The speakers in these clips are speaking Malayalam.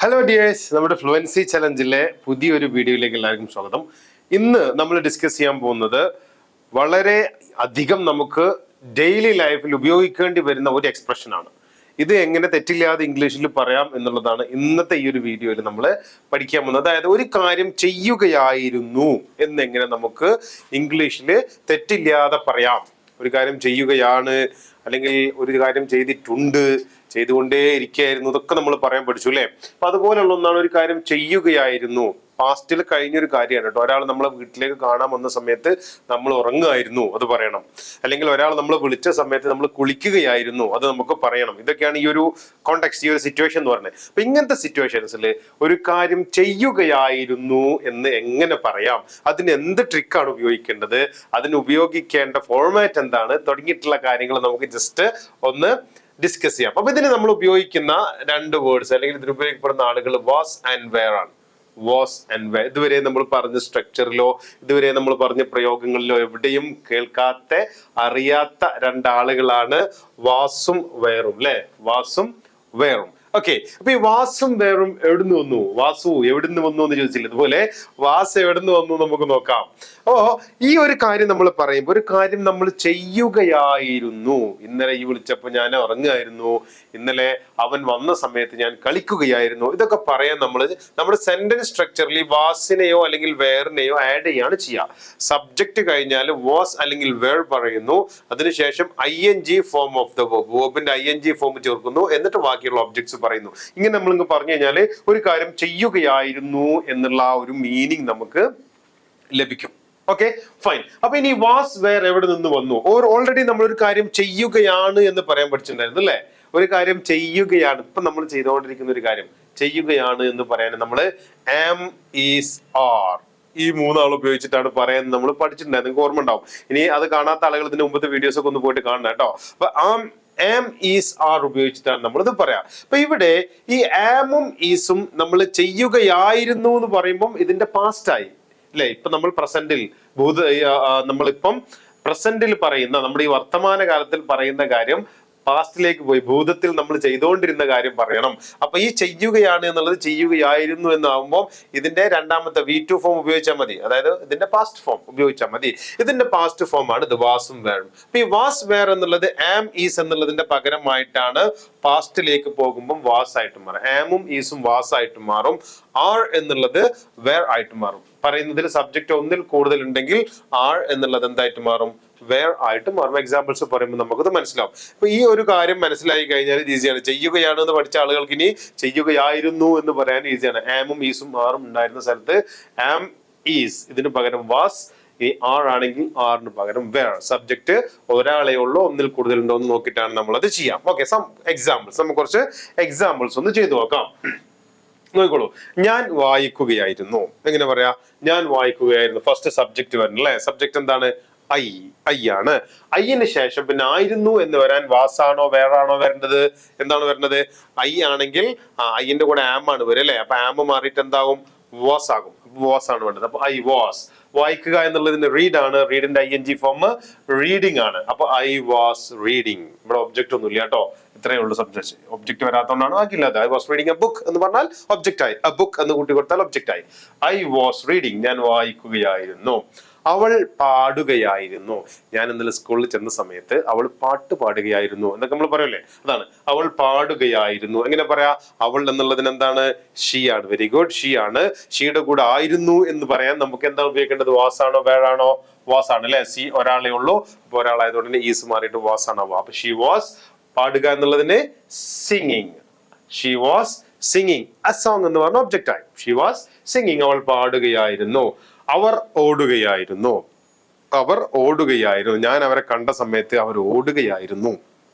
ഹലോ ഡിയേഴ്സ്, നമ്മുടെ ഫ്ലുവൻസി ചലഞ്ചിലെ പുതിയൊരു വീഡിയോയിലേക്ക് എല്ലാവർക്കും സ്വാഗതം. ഇന്ന് നമ്മൾ ഡിസ്കസ് ചെയ്യാൻ പോകുന്നത് വളരെ അധികം നമുക്ക് ഡെയിലി ലൈഫിൽ ഉപയോഗിക്കേണ്ടി വരുന്ന ഒരു എക്സ്പ്രഷനാണ്. ഇത് എങ്ങനെ തെറ്റില്ലാതെ ഇംഗ്ലീഷിൽ പറയാം എന്നുള്ളതാണ് ഇന്നത്തെ ഈ ഒരു വീഡിയോയിൽ നമ്മൾ പഠിക്കാൻ പോകുന്നത്. അതായത് ഒരു കാര്യം ചെയ്യുകയായിരുന്നു എന്നെങ്ങനെ നമുക്ക് ഇംഗ്ലീഷിൽ തെറ്റില്ലാതെ പറയാം. ഒരു കാര്യം ചെയ്യുകയാണ്, അല്ലെങ്കിൽ ഒരു കാര്യം ചെയ്തിട്ടുണ്ട്, ചെയ്തുകൊണ്ടേ ഇരിക്കുകയായിരുന്നു, ഇതൊക്കെ നമ്മൾ പറയാൻ പഠിച്ചു അല്ലേ. അപ്പൊ അതുപോലെയുള്ള ഒന്നാണ് ഒരു കാര്യം ചെയ്യുകയായിരുന്നു. പാസ്റ്റിൽ കഴിഞ്ഞൊരു കാര്യമാണ് കേട്ടോ. ഒരാൾ നമ്മളെ വീട്ടിലേക്ക് കാണാൻ വന്ന സമയത്ത് നമ്മൾ ഉറങ്ങുമായിരുന്നു, അത് പറയണം. അല്ലെങ്കിൽ ഒരാൾ നമ്മൾ വിളിച്ച സമയത്ത് നമ്മൾ കുളിക്കുകയായിരുന്നു, അത് നമുക്ക് പറയണം. ഇതൊക്കെയാണ് ഈ ഒരു കോണ്ടെക്സ്റ്റ്, ഈ ഒരു സിറ്റുവേഷൻ എന്ന് പറയുന്നത്. അപ്പൊ ഇങ്ങനത്തെ സിറ്റുവേഷൻസിൽ ഒരു കാര്യം ചെയ്യുകയായിരുന്നു എന്ന് എങ്ങനെ പറയാം, അതിന് എന്ത് ട്രിക്കാണ് ഉപയോഗിക്കേണ്ടത്, അതിന് ഉപയോഗിക്കേണ്ട ഫോർമാറ്റ് എന്താണ്, തുടങ്ങിയിട്ടുള്ള കാര്യങ്ങൾ നമുക്ക് ജസ്റ്റ് ഒന്ന് ഡിസ്കസ് ചെയ്യാം. അപ്പൊ ഇതിന് നമ്മൾ ഉപയോഗിക്കുന്ന രണ്ട് വേർഡ്സ്, അല്ലെങ്കിൽ ഇതിന് ഉപയോഗിക്കപ്പെടുന്ന ആളുകൾ വാസ് ആൻഡ് വെയർ ആണ്. വാസ് ആൻഡ് വെയർ ഇതുവരെ നമ്മൾ പറഞ്ഞ സ്ട്രക്ചറിലോ ഇതുവരെ നമ്മൾ പറഞ്ഞ പ്രയോഗങ്ങളിലോ എവിടെയും കേൾക്കാത്ത, അറിയാത്ത രണ്ടാളുകളാണ് വാസും വെയറും അല്ലെ. വാസും വെയറും. ഓക്കെ, അപ്പൊ ഈ വാസും വേറും എവിടുന്ന് വന്നു, വാസു എവിടുന്ന് വന്നു എന്ന് ചോദിച്ചില്ല. ഇതുപോലെ വാസ് എവിടുന്ന് വന്നു നമുക്ക് നോക്കാം. അപ്പോ ഈ ഒരു കാര്യം നമ്മൾ പറയുമ്പോൾ, ഒരു കാര്യം നമ്മൾ ചെയ്യുകയായിരുന്നു. ഇന്നലെ ഈ വിളിച്ചപ്പോൾ ഞാൻ ഉറങ്ങുകയായിരുന്നു, ഇന്നലെ അവൻ വന്ന സമയത്ത് ഞാൻ കളിക്കുകയായിരുന്നു, ഇതൊക്കെ പറയാൻ നമ്മുടെ സെന്റൻസ് സ്ട്രക്ചറിൽ വാസിനെയോ അല്ലെങ്കിൽ വേറിനെയോ ആഡ് ചെയ്യാണ് ചെയ്യുക. സബ്ജക്ട് കഴിഞ്ഞാൽ വാസ് അല്ലെങ്കിൽ വേർ പറയുന്നു, അതിനുശേഷം ING form of the verb, വെർബിന്റെ ING ഫോം ചേർക്കുന്നു, എന്നിട്ട് ബാക്കിയുള്ള ഒബ്ജക്ട്സ് പറയുന്നു. ഇങ്ങനെ നമ്മൾ പറഞ്ഞു കഴിഞ്ഞാൽ ഒരു കാര്യം ചെയ്യുകയായിരുന്നു എന്നുള്ള ആ ഒരു മീനിങ് നമുക്ക് ലഭിക്കും. Okay, fine. അപ്പൊ ഇനി വാസ് വേർ എവിടെ നിന്ന് വന്നു? ഓൾറെഡി നമ്മൾ ഒരു കാര്യം ചെയ്യുകയാണ് എന്ന് പറയാൻ പഠിച്ചിട്ടുണ്ടായിരുന്നു അല്ലെ. ഒരു കാര്യം ചെയ്യുകയാണ്, ഇപ്പൊ നമ്മൾ ചെയ്തുകൊണ്ടിരിക്കുന്ന ഒരു കാര്യം ചെയ്യുകയാണ് എന്ന് പറയാൻ നമ്മൾ am, is, are ഈ മൂന്നാൾ ഉപയോഗിച്ചിട്ടാണ് പറയാൻ നമ്മൾ പഠിച്ചിട്ടുണ്ടായിരുന്നു. നിങ്ങൾക്ക് ഓർമ്മ ഉണ്ടാവും. ഇനി അത് കാണാത്ത ആളുകൾ ഇതിന്റെ മുമ്പത്തെ വീഡിയോസ് ഒക്കെ ഒന്ന് പോയിട്ട് കാണണം കേട്ടോ. അപ്പൊ am, is, are ഉപയോഗിച്ചിട്ടാണ് നമ്മളിത് പറയാം. അപ്പൊ ഇവിടെ ഈ ആമും ഈസും നമ്മൾ ചെയ്യുകയായിരുന്നു എന്ന് പറയുമ്പം ഇതിന്റെ പാസ്റ്റ് ആയി അല്ലെ. ഇപ്പൊ നമ്മൾ പ്രസന്റിൽ നമ്മളിപ്പം പ്രസന്റിൽ പറയുന്ന, നമ്മുടെ ഈ വർത്തമാന കാലത്തിൽ പറയുന്ന കാര്യം പാസ്റ്റിലേക്ക് പോയി, ഭൂതത്തിൽ നമ്മൾ ചെയ്തുകൊണ്ടിരുന്ന കാര്യം പറയണം. അപ്പൊ ഈ ചെയ്യുകയാണ് എന്നുള്ളത് ചെയ്യുകയായിരുന്നു എന്നാകുമ്പോൾ ഇതിന്റെ രണ്ടാമത്തെ V2 ഫോം ഉപയോഗിച്ചാൽ മതി. അതായത് ഇതിന്റെ പാസ്റ്റ് ഫോം ഉപയോഗിച്ചാൽ മതി. ഇതിന്റെ പാസ്റ്റ് ഫോം ആണ് ഇത് വാസും വേറും. അപ്പൊ ഈ വാസ് വേർ എന്നുള്ളത് ആം, ഈസ് എന്നുള്ളതിന്റെ പകരമായിട്ടാണ് പാസ്റ്റിലേക്ക് പോകുമ്പോൾ വാസ് ആയിട്ട് മാറും. ആമും ഈസും വാസ് ആയിട്ട് മാറും. ആർ എന്നുള്ളത് വേർ ആയിട്ട് മാറും. പറയുന്നതിൽ സബ്ജക്റ്റ് ഒന്നിൽ കൂടുതൽ ഉണ്ടെങ്കിൽ ആർ എന്നുള്ളത് എന്തായിട്ട് മാറും? വേർ ആയിട്ട് മാറും. എക്സാമ്പിൾസ് പറയുമ്പോൾ നമുക്കത് മനസ്സിലാവും. അപ്പൊ ഈ ഒരു കാര്യം മനസ്സിലായി കഴിഞ്ഞാൽ ഈസിയാണ്. ചെയ്യുകയാണ് എന്ന് പഠിച്ച ആളുകൾക്ക് ഇനി ചെയ്യുകയായിരുന്നു എന്ന് പറയാൻ ഈസിയാണ്. ആമും ഈസും ആറും ഉണ്ടായിരുന്ന സ്ഥലത്ത് ആം, ഈസ് ഇതിന് പകരം വാസ്, ഈ ആർ ആണെങ്കിൽ ആറിന് പകരം വേർ. സബ്ജക്ട് ഒരാളെ ഉള്ളോ ഒന്നിൽ കൂടുതൽ ഉണ്ടോ എന്ന് നോക്കിയിട്ടാണ് നമ്മൾ അത് ചെയ്യാം. ഓക്കെ, സം എക്സാമ്പിൾസ്, നമുക്ക് കുറച്ച് എക്സാമ്പിൾസ് ഒന്ന് ചെയ്തു നോക്കാം. നോക്കിക്കോളൂ. ഞാൻ വായിക്കുകയായിരുന്നു. എങ്ങനെ പറയാ? ഞാൻ വായിക്കുകയായിരുന്നു. ഫസ്റ്റ് സബ്ജക്ട് വരണം അല്ലെ. സബ്ജക്ട് എന്താണ്? ഐ ആണ്. ഐന് ശേഷം പിന്നെ ആയിരുന്നു എന്ന് വരാൻ വാസാണോ വേറാണോ വരേണ്ടത്? എന്താണ് വരേണ്ടത്? ഐ ആണെങ്കിൽ ഐന്റെ കൂടെ ആം ആണ് വരും അല്ലെ. അപ്പൊ ആം മാറിയിട്ട് എന്താകും? വാസ് ആകും. വാസ് ആണ് വേണ്ടത്. അപ്പൊ ഐ വാസ്. വായിക്കുക എന്നുള്ളതിന്റെ റീഡ് ആണ്. റീഡിന്റെ ING ഫോം റീഡിങ് ആണ്. അപ്പൊ ഐ വാസ് റീഡിങ്. ഇവിടെ ഒബ്ജക്റ്റ് ഒന്നും ഇല്ല കേട്ടോ. ഇത്രയേ ഉള്ളൂ സബ്ജക്ട്. ഒബ്ജക്റ്റ് വരാത്തതുകൊണ്ടാണ് ആക്കില്ലാതെ. I was reading a book എന്ന് പറഞ്ഞാൽ ഒബ്ജക്റ്റ് ആയി. എ ബുക്ക് എന്ന് കൂട്ടി കൊടുത്താൽ ഒബ്ജക്റ്റ് ആയി. ഐ വാസ് റീഡിങ്, ഞാൻ വായിക്കുകയായിരുന്നു. അവൾ പാടുകയായിരുന്നു. ഞാൻ ഇന്നലെ സ്കൂളിൽ ചെന്ന സമയത്ത് അവൾ പാട്ട് പാടുകയായിരുന്നു എന്നൊക്കെ നമ്മൾ പറയൂലേ, അതാണ് അവൾ പാടുകയായിരുന്നു. എങ്ങനെ പറയാ? അവൾ എന്നുള്ളതിന് എന്താണ്? ഷീ ആണ്. വെരി ഗുഡ്, ഷീ ആണ്. ഷീയുടെ കൂടെ ആയിരുന്നു എന്ന് പറയാൻ നമുക്ക് എന്താണ് ഉപയോഗിക്കേണ്ടത്? വാസ് ആണോ വേറാണോ? വാസ് ആണ് അല്ലെ. സി ഒരാളെ ഉള്ളൂ, അപ്പൊ ഒരാളായതുകൊണ്ട് തന്നെ ഈസ് മാറിയിട്ട് വാസ് ആണ്. അപ്പൊ ഷീ വാസ്. പാടുക എന്നുള്ളതിന് singing. She was singing A song എന്ന് പറഞ്ഞ ഒബ്ജക്റ്റ് ആയി. She was singing. അവൾ പാടുകയായിരുന്നു. അവർ ഓടുകയായിരുന്നു. അവർ ഓടുകയായിരുന്നു. ഞാൻ അവരെ കണ്ട സമയത്ത് അവർ ഓടുകയായിരുന്നു.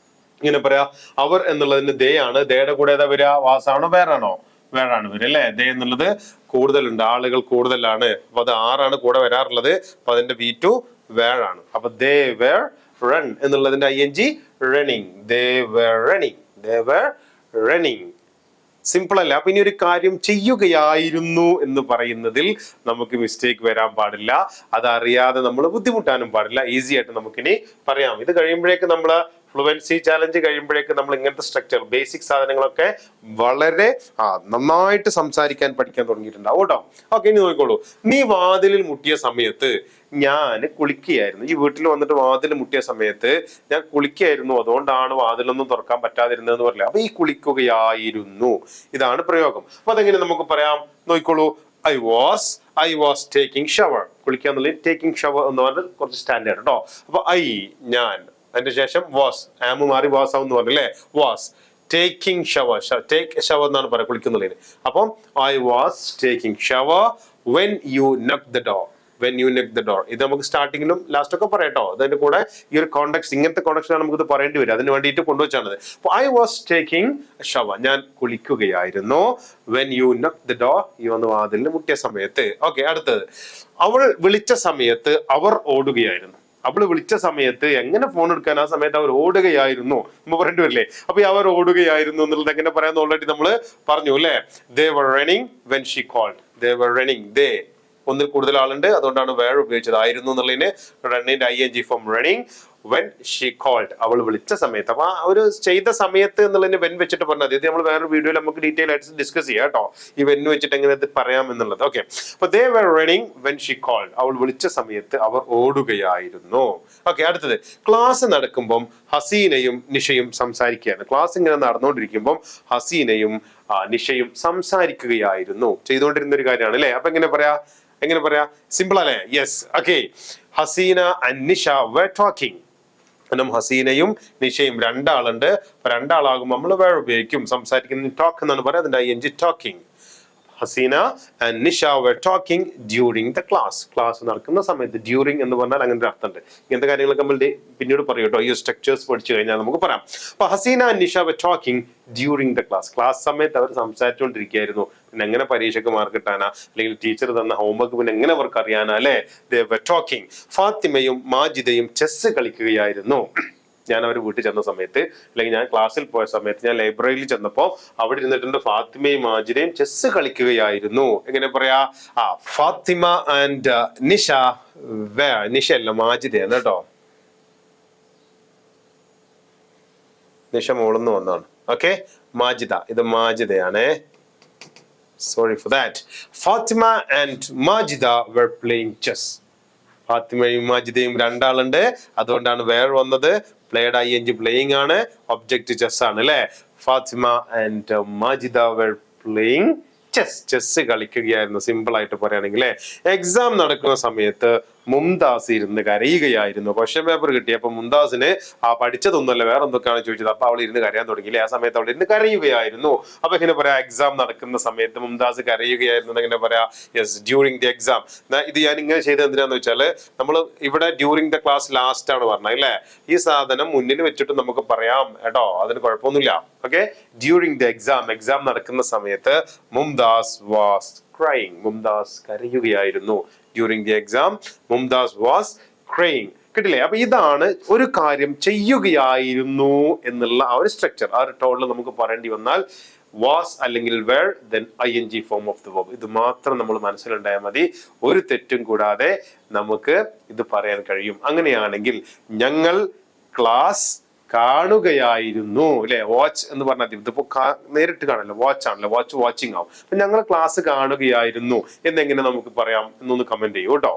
ഇങ്ങനെ പറയാ. അവർ എന്നുള്ളതിന് ദേ ആണ്. ദേയുടെ കൂടെ ഏതാ വരിക? വാസാണോ വേറാണോ? വേറാണ് വരിക അല്ലെ. ദേ എന്നുള്ളത് കൂടുതലുണ്ട്, ആളുകൾ കൂടുതലാണ്. അപ്പൊ അത് ആറാണ് കൂടെ വരാറുള്ളത്. അപ്പൊ അതിന്റെ V2 വേറാണ്. അപ്പൊ ദേ വേർ റൺ എന്നുള്ളതിന്റെ ING running. They were running. They were running. Simple അല്ല. അപ്പൊ ഇനി ഒരു കാര്യം ചെയ്യുകയായിരുന്നു എന്ന് പറയുന്നതിൽ നമുക്ക് മിസ്റ്റേക്ക് വരാൻ പാടില്ല. അതറിയാതെ നമ്മൾ ബുദ്ധിമുട്ടാനും പാടില്ല. ഈസി ആയിട്ട് നമുക്കിനി പറയാം. ഇത് കഴിയുമ്പോഴേക്ക് നമ്മൾ ഫ്ലുവൻസി ചാലഞ്ച് കഴിയുമ്പോഴേക്ക് നമ്മൾ ഇങ്ങനത്തെ സ്ട്രക്ചർ ബേസിക് സാധനങ്ങളൊക്കെ വളരെ നന്നായിട്ട് സംസാരിക്കാൻ പഠിക്കാൻ തുടങ്ങിയിട്ടുണ്ടാവും കേട്ടോ. ഓക്കെ, ഇനി നോക്കിക്കോളൂ. നീ വാതിലിൽ മുട്ടിയ സമയത്ത് ഞാൻ കുളിക്കുകയായിരുന്നു. ഈ വീട്ടിൽ വന്നിട്ട് വാതിൽ മുട്ടിയ സമയത്ത് ഞാൻ കുളിക്കുകയായിരുന്നു, അതുകൊണ്ടാണ് വാതിലൊന്നും തുറക്കാൻ പറ്റാതിരുന്നതെന്ന് പറയില്ല. അപ്പൊ ഈ കുളിക്കുകയായിരുന്നു ഇതാണ് പ്രയോഗം. അപ്പൊ അതെങ്ങനെ നമുക്ക് പറയാം? നോക്കിക്കോളൂ. I was taking shower. കുളിക്കുക എന്നുള്ളത് ടേക്കിംഗ് ഷവർ എന്ന് പറഞ്ഞാൽ കുറച്ച് സ്റ്റാൻഡേർഡ് കേട്ടോ. അപ്പൊ ഞാൻ, അതിന്റെ ശേഷം വാസ്, ആമ് മാറി വാസ് ആവും എന്ന് പറഞ്ഞല്ലേ. Was taking shower, take shower എന്നാണ് പറയുക കുളിക്കുന്നുള്ളതിന്. അപ്പം I was taking shower when you knock the door. When you knock the door. ഇത് നമുക്ക് സ്റ്റാർട്ടിങ്ങിലും ലാസ്റ്റ് ഒക്കെ പറയാട്ടോ. അതിന്റെ കൂടെ ഈ ഒരു കോണ്ടെക്സ്റ്റ്, ഇങ്ങനത്തെ കോണ്ടെക്സ്റ്റാണ് നമുക്ക് ഇത് പറയേണ്ടി വരും. അതിന് വേണ്ടിയിട്ട് കൊണ്ടുവച്ചാണ്. ഐ വാസ് ടേക്കിംഗ് ഷവർ, ഞാൻ കുളിക്കുകയായിരുന്നു. When you knock the door, ഈ വന്ന് വാതിലിന് മുട്ടിയ സമയത്ത്. ഓക്കെ, അടുത്തത്. അവൾ വിളിച്ച സമയത്ത് അവർ ഓടുകയായിരുന്നു. അവള് വിളിച്ച സമയത്ത് എങ്ങനെ ഫോൺ എടുക്കാൻ? ആ സമയത്ത് അവർ ഓടുകയായിരുന്നു നമ്മൾ പറയേണ്ടി വരില്ലേ? അപ്പൊ അവർ ഓടുകയായിരുന്നു എന്നുള്ളത് എങ്ങനെ പറയാന്ന് ഓൾറെഡി നമ്മൾ പറഞ്ഞു അല്ലെ. They were running when she called. They were running. They ഒന്നിൽ കൂടുതൽ ആളുണ്ട്, അതുകൊണ്ടാണ് വേർ ഉപയോഗിച്ചത്. ആയിരുന്നു എന്നുള്ളതിന് റണ്ണിന്റെ ING form running. When she called, അവൾ വിളിച്ച സമയത്ത്. അപ്പൊ ആ ഒരു ചെയ്ത സമയത്ത് എന്നുള്ളതിന് വെൻ വെച്ചിട്ട് പറഞ്ഞത്. ഇത് നമ്മൾ വേറൊരു വീഡിയോയിൽ നമുക്ക് ഡീറ്റെയിൽ ആയിട്ട് ഡിസ്കസ് ചെയ്യാം കേട്ടോ, ഈ വെൻ വെച്ചിട്ട് എങ്ങനെ ഇത് പറയാം എന്നുള്ളത്. ഓക്കെ, അപ്പൊ ദേ വർ റണ്ണിങ് വെൻ ഷീ കോൾഡ്, അവൾ വിളിച്ച സമയത്ത് അവർ ഓടുകയായിരുന്നു. ഓക്കെ, അടുത്തത്. ക്ലാസ് നടക്കുമ്പം ഹസീനയും നിഷയും സംസാരിക്കുകയാണ്. ക്ലാസ് ഇങ്ങനെ നടന്നുകൊണ്ടിരിക്കുമ്പം ഹസീനയും നിഷയും സംസാരിക്കുകയായിരുന്നു. ചെയ്തുകൊണ്ടിരുന്ന ഒരു കാര്യമാണ് അല്ലെ. അപ്പൊ എങ്ങനെ പറയാ? സിമ്പിൾ അല്ലേ? Yes. Okay, Haseena and Nisha were talking. ഹസീനയും നിഷയും രണ്ടാളുണ്ട്. രണ്ടാളാകുമ്പോൾ നമ്മൾ വേർ ഉപയോഗിക്കും. സംസാരിക്കുന്ന ടോക്ക് എന്നാണ് പറയാം. അതിന്റെ ING talking. Haseena and Nisha were talking during the class. Class നടക്കുന്ന സമയത്ത്. ഡ്യൂറിങ് എന്ന് പറഞ്ഞാൽ അങ്ങനെ ഒരു അർത്ഥമുണ്ട്. ഇങ്ങനത്തെ കാര്യങ്ങളൊക്കെ നമ്മൾ പിന്നീട് പറയും കേട്ടോ. ഈ സ്ട്രക്ചേഴ്സ് പഠിച്ചു കഴിഞ്ഞാൽ നമുക്ക് പറയാം. അപ്പൊ Haseena and Nisha were talking during the class. Class സമയത്ത് അവർ സംസാരിച്ചുകൊണ്ടിരിക്കുകയായിരുന്നു. പിന്നെ എങ്ങനെ പരീക്ഷയ്ക്ക് മാർക്ക് കിട്ടാനാ, അല്ലെങ്കിൽ ടീച്ചർ തന്ന ഹോംവർക്ക് പിന്നെ എങ്ങനെ അവർക്ക് അറിയാനാ അല്ലെ. They were talking. ഫാത്തിമയും മാജിദയും ചെസ് കളിക്കുകയായിരുന്നു. ഞാൻ അവർ വീട്ടിൽ ചെന്ന സമയത്ത്, അല്ലെങ്കിൽ ഞാൻ ക്ലാസ്സിൽ പോയ സമയത്ത്, ഞാൻ ലൈബ്രറിയിൽ ചെന്നപ്പോ അവിടെ ഇരുന്നിട്ടുണ്ട് ഫാത്തിമയും മാജിദയും ചെസ് കളിക്കുകയായിരുന്നു. എങ്ങനെ പറയാ? ഫാത്തിമ ആൻഡ് നിഷ നിഷ അല്ല, മാജിദയാണ് കേട്ടോ. നിഷ മോളെന്ന് വന്നാണ്. ഓക്കെ, മാജിദ, ഇത് മാജിദയാണ്. Sorry for that. Fatima and Majida were playing chess. ഫാത്തിമയും മാജിദയും രണ്ടാളുണ്ട്, അതുകൊണ്ടാണ് വേർ വന്നത്. പ്ലേഡ് ING പ്ലേയിങ് ആണ്, ഒബ്ജക്റ്റ് ചെസ് ആണ് അല്ലെ. Fathima and Majida were playing chess. Chess കളിക്കുകയായിരുന്നു സിമ്പിൾ ആയിട്ട് പറയുകയാണെങ്കിൽ. എക്സാം നടക്കുന്ന സമയത്ത് മുംതാസ് ഇരുന്ന് കരയുകയായിരുന്നു. ക്വസ്റ്റ്യൻ പേപ്പർ കിട്ടിയപ്പോ മുംതാസിന് പഠിച്ചതൊന്നുമല്ല വേറെ എന്തൊക്കെയാണ് ചോദിച്ചത്. അപ്പൊ അവൾ ഇരുന്ന് കരയാൻ തുടങ്ങിയില്ലേ. ആ സമയത്ത് അവൾ ഇരുന്ന് കരയുകയായിരുന്നു. അപ്പൊ എങ്ങനെ പറയാ? എക്സാം നടക്കുന്ന സമയത്ത് മുംതാസ് കരയുകയായിരുന്നു എങ്ങനെ പറയാ? Yes, during the exam. ഇത് ഞാൻ ഇങ്ങനെ ചെയ്തത് എന്തിനാന്ന് വെച്ചാല്, നമ്മൾ ഇവിടെ ഡ്യൂറിങ് ദ ക്ലാസ് ലാസ്റ്റ് ആണ് പറഞ്ഞത് അല്ലേ. ഈ സാധനം മുന്നിൽ വെച്ചിട്ട് നമുക്ക് പറയാം കേട്ടോ, അതിന് കുഴപ്പമൊന്നുമില്ല. Okay, during the exam, exam നടക്കുന്ന സമയത്ത് മുംതാസ് വാസ് crying. മുംതാസ് കരയുകയായിരുന്നു. During the exam Mumtaz was crying. കിട്ടില്ലേ? അപ്പൊ ഇതാണ് ഒരു കാര്യം ചെയ്യുകയായിരുന്നു എന്നുള്ള ആ ഒരു സ്ട്രക്ചർ. ആ ഒരു ടോണിൽ നമുക്ക് പറയേണ്ടി വന്നാൽ വാസ് അല്ലെങ്കിൽ were, then ING form of the verb. ഇത് മാത്രം നമ്മൾ മനസ്സിലുണ്ടായാൽ മതി. ഒരു തെറ്റും കൂടാതെ നമുക്ക് ഇത് പറയാൻ കഴിയും. അങ്ങനെയാണെങ്കിൽ ഞങ്ങൾ ക്ലാസ് കാണുകയായിരുന്നു അല്ലെ. വാച്ച് എന്ന് പറഞ്ഞാൽ ഇതിപ്പോ നേരിട്ട് കാണല്ലോ, വാച്ച് ആണല്ലോ, വാച്ചിങ് ആവും. അപ്പൊ ഞങ്ങൾ ക്ലാസ് കാണുകയായിരുന്നു എന്നെങ്ങനെ നമുക്ക് പറയാം എന്നൊന്ന് കമന്റ് ചെയ്യൂ കേട്ടോ.